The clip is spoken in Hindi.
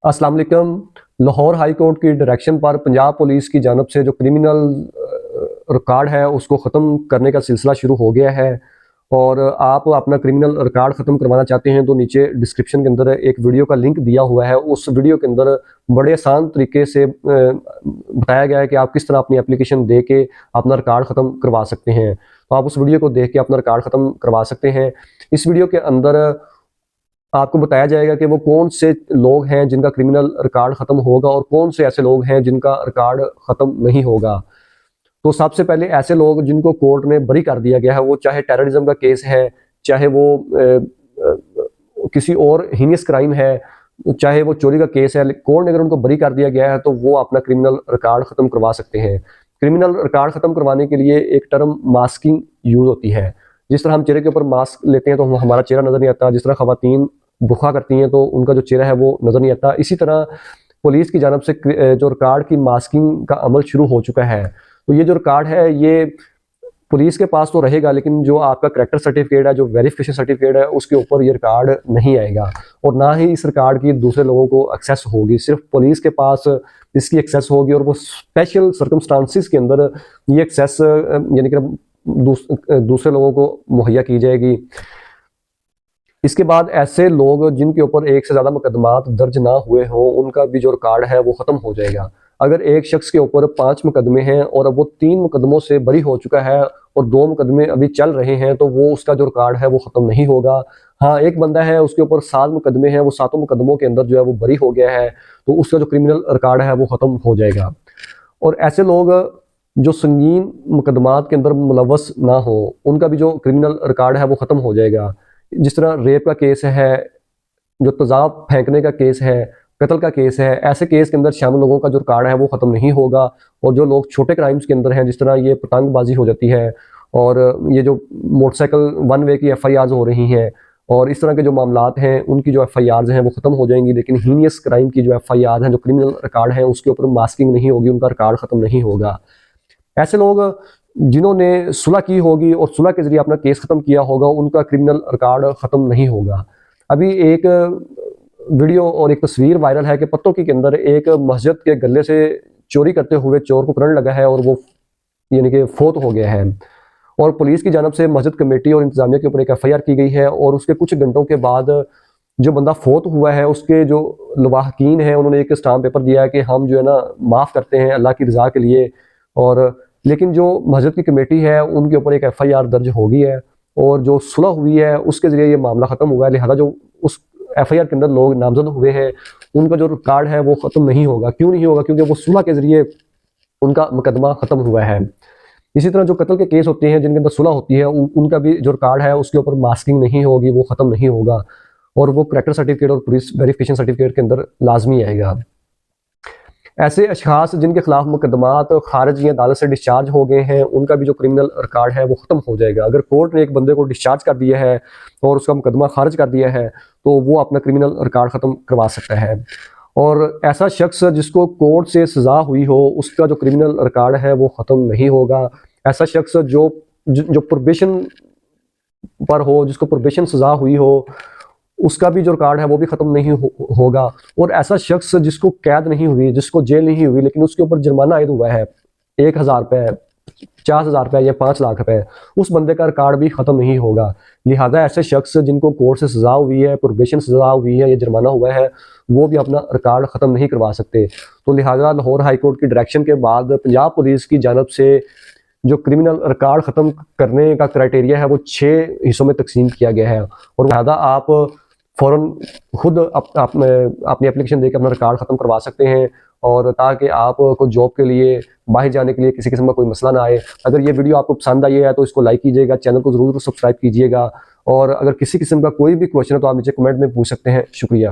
अस्सलाम वालेकुम। लाहौर हाई कोर्ट की डायरेक्शन पर पंजाब पुलिस की जानब से जो क्रिमिनल रिकॉर्ड है उसको ख़त्म करने का सिलसिला शुरू हो गया है। और आप अपना क्रिमिनल रिकॉर्ड ख़त्म करवाना चाहते हैं तो नीचे डिस्क्रिप्शन के अंदर एक वीडियो का लिंक दिया हुआ है। उस वीडियो के अंदर बड़े आसान तरीके से बताया गया है कि आप किस तरह अपनी एप्लीकेशन दे के अपना रिकॉर्ड ख़त्म करवा सकते हैं। तो आप उस वीडियो को देख के अपना रिकॉर्ड ख़त्म करवा सकते हैं। इस वीडियो के अंदर आपको बताया जाएगा कि वो कौन से लोग हैं जिनका क्रिमिनल रिकॉर्ड ख़त्म होगा और कौन से ऐसे लोग हैं जिनका रिकॉर्ड ख़त्म नहीं होगा। तो सबसे पहले ऐसे लोग जिनको कोर्ट में बरी कर दिया गया है, वो चाहे टेररिज्म का केस है, चाहे वो किसी और हीनियस क्राइम है, चाहे वो चोरी का केस है, कोर्ट ने अगर उनको बरी कर दिया गया है तो वो अपना क्रिमिनल रिकॉर्ड ख़त्म करवा सकते हैं। क्रिमिनल रिकॉर्ड ख़त्म करवाने के लिए एक टर्म मास्किंग यूज़ होती है। जिस तरह हम चेहरे के ऊपर मास्क लेते हैं तो हमारा चेहरा नज़र नहीं आता, जिस तरह ख़वातीन बुर्का करती हैं तो उनका जो चेहरा है वो नज़र नहीं आता, इसी तरह पुलिस की जानब से जो रिकॉर्ड की मास्किंग का अमल शुरू हो चुका है। तो ये जो रिकॉर्ड है ये पुलिस के पास तो रहेगा, लेकिन जो आपका करैक्टर सर्टिफिकेट है, जो वेरिफिकेशन सर्टिफिकेट है, उसके ऊपर ये रिकॉर्ड नहीं आएगा और ना ही इस रिकॉर्ड की दूसरे लोगों को एक्सेस होगी। सिर्फ पुलिस के पास इसकी एक्सेस होगी और वो स्पेशल सर्कमस्टांसिस के अंदर ये एक्सेस यानी कि दूसरे लोगों को मुहैया की जाएगी। इसके बाद ऐसे लोग जिनके ऊपर एक से ज़्यादा मुकदमात दर्ज ना हुए हों, उनका भी जो रिकॉर्ड है वो ख़त्म हो जाएगा। अगर एक शख्स के ऊपर 5 मुकदमे हैं और अब वो 3 मुकदमों से बरी हो चुका है और 2 मुकदमे अभी चल रहे हैं, तो वो उसका जो रिकॉर्ड है वो ख़त्म नहीं होगा। हाँ, एक बंदा है उसके ऊपर 7 मुकदमे हैं, वो 7 मुकदमों के अंदर जो है वो बरी हो गया है, तो उसका जो क्रिमिनल रिकॉर्ड है वो ख़त्म हो जाएगा। और ऐसे लोग जो संगीन मुकदमात के अंदर मुलव्वस ना हो, उनका भी जो क्रिमिनल रिकॉर्ड है वो ख़त्म हो जाएगा। जिस तरह रेप का केस है, जो तेज़ाब फेंकने का केस है, कत्ल का केस है, ऐसे केस के अंदर शामिल लोगों का जो रिकॉर्ड है वो ख़त्म नहीं होगा। और जो लोग छोटे क्राइम्स के अंदर हैं, जिस तरह ये पतंगबाजी हो जाती है और ये जो मोटरसाइकिल वन वे की FIRs हो रही हैं और इस तरह के जो मामलात हैं, उनकी जो FIRs हैं वो ख़त्म हो जाएंगी। लेकिन हीनियस क्राइम की जो FIRs हैं, जो क्रिमिनल रिकॉर्ड है, उसके ऊपर मास्किंग नहीं होगी, उनका रिकॉर्ड ख़त्म नहीं होगा। ऐसे लोग जिन्होंने सुलह की होगी और सुलह के जरिए अपना केस ख़त्म किया होगा, उनका क्रिमिनल रिकॉर्ड ख़त्म नहीं होगा। अभी एक वीडियो और एक तस्वीर वायरल है कि पत्तों के अंदर एक मस्जिद के गले से चोरी करते हुए चोर को करंट लगा है और वो यानी कि फोत हो गया है। और पुलिस की जानब से मस्जिद कमेटी और इंतजामिया के ऊपर एक FIR की गई है और उसके कुछ घंटों के बाद जो बंदा फोत हुआ है उसके जो लवाहकीन हैं, उन्होंने एक स्टाम्प पेपर दिया है कि हम जो है ना माफ़ करते हैं अल्लाह की रज़ा के लिए। और लेकिन जो मस्जिद की कमेटी है उनके ऊपर एक FIR दर्ज हो गई है और जो सुलह हुई है उसके ज़रिए ये मामला ख़त्म हुआ है। लिहाजा जो उस FIR के अंदर लोग नामजद हुए हैं, उनका जो रिकॉर्ड है वो ख़त्म नहीं होगा। क्यों नहीं होगा? क्योंकि वो सुलह के ज़रिए उनका मुकदमा ख़त्म हुआ है। इसी तरह जो कत्ल के केस होते हैं जिनके अंदर सुलह होती है, उनका भी जो रिकॉर्ड है उसके ऊपर मास्किंग नहीं होगी, वो ख़त्म नहीं होगा और वो करैक्टर सर्टिफिकेट और पुलिस वेरिफिकेशन सर्टिफिकेट के अंदर लाजमी आएगा। ऐसे अशखास जिनके खिलाफ मुकदमात खारिजी अदालत से डिस्चार्ज हो गए हैं, उनका भी जो क्रिमिनल रिकॉर्ड है वो ख़त्म हो जाएगा। अगर कोर्ट ने एक बंदे को डिस्चार्ज कर दिया है और उसका मुकदमा खारिज कर दिया है तो वो अपना क्रिमिनल रिकॉर्ड ख़त्म करवा सकता है। और ऐसा शख्स जिसको कोर्ट से सज़ा हुई हो, उसका जो क्रिमिनल रिकॉर्ड है वो ख़त्म नहीं होगा। ऐसा शख्स जो प्रोबेशन पर हो, जिसको प्रोबेशन सज़ा हुई हो, उसका भी जो रिकॉर्ड है वो भी ख़त्म नहीं होगा। और ऐसा शख्स जिसको कैद नहीं हुई, जिसको जेल नहीं हुई, लेकिन उसके ऊपर जुर्माना आयद हुआ है 1000 रुपये, 50,000 रुपये या 5 लाख रुपये, उस बंदे का रिकॉर्ड भी ख़त्म नहीं होगा। लिहाजा ऐसे शख्स जिनको कोर्ट से सज़ा हुई है, प्रोबेशन सज़ा हुई है या जुर्माना हुआ है, वो भी अपना रिकॉर्ड ख़त्म नहीं करवा सकते। तो लिहाजा लाहौर हाई कोर्ट की डायरेक्शन के बाद पंजाब पुलिस की जानब से जो क्रिमिनल रिकॉर्ड ख़त्म करने का क्राइटेरिया है वो 6 हिस्सों में तकसीम किया गया है। और लिहाजा आप फ़ौरन खुद अपनी एप्लीकेशन देकर अपना रिकॉर्ड ख़त्म करवा सकते हैं और ताकि आपको जॉब के लिए बाहर जाने के लिए किसी किस्म का कोई मसला ना आए। अगर ये वीडियो आपको पसंद आई है तो इसको लाइक कीजिएगा, चैनल को ज़रूर सब्सक्राइब कीजिएगा और अगर किसी किस्म का कोई भी क्वेश्चन है तो आप नीचे कमेंट में पूछ सकते हैं। शुक्रिया।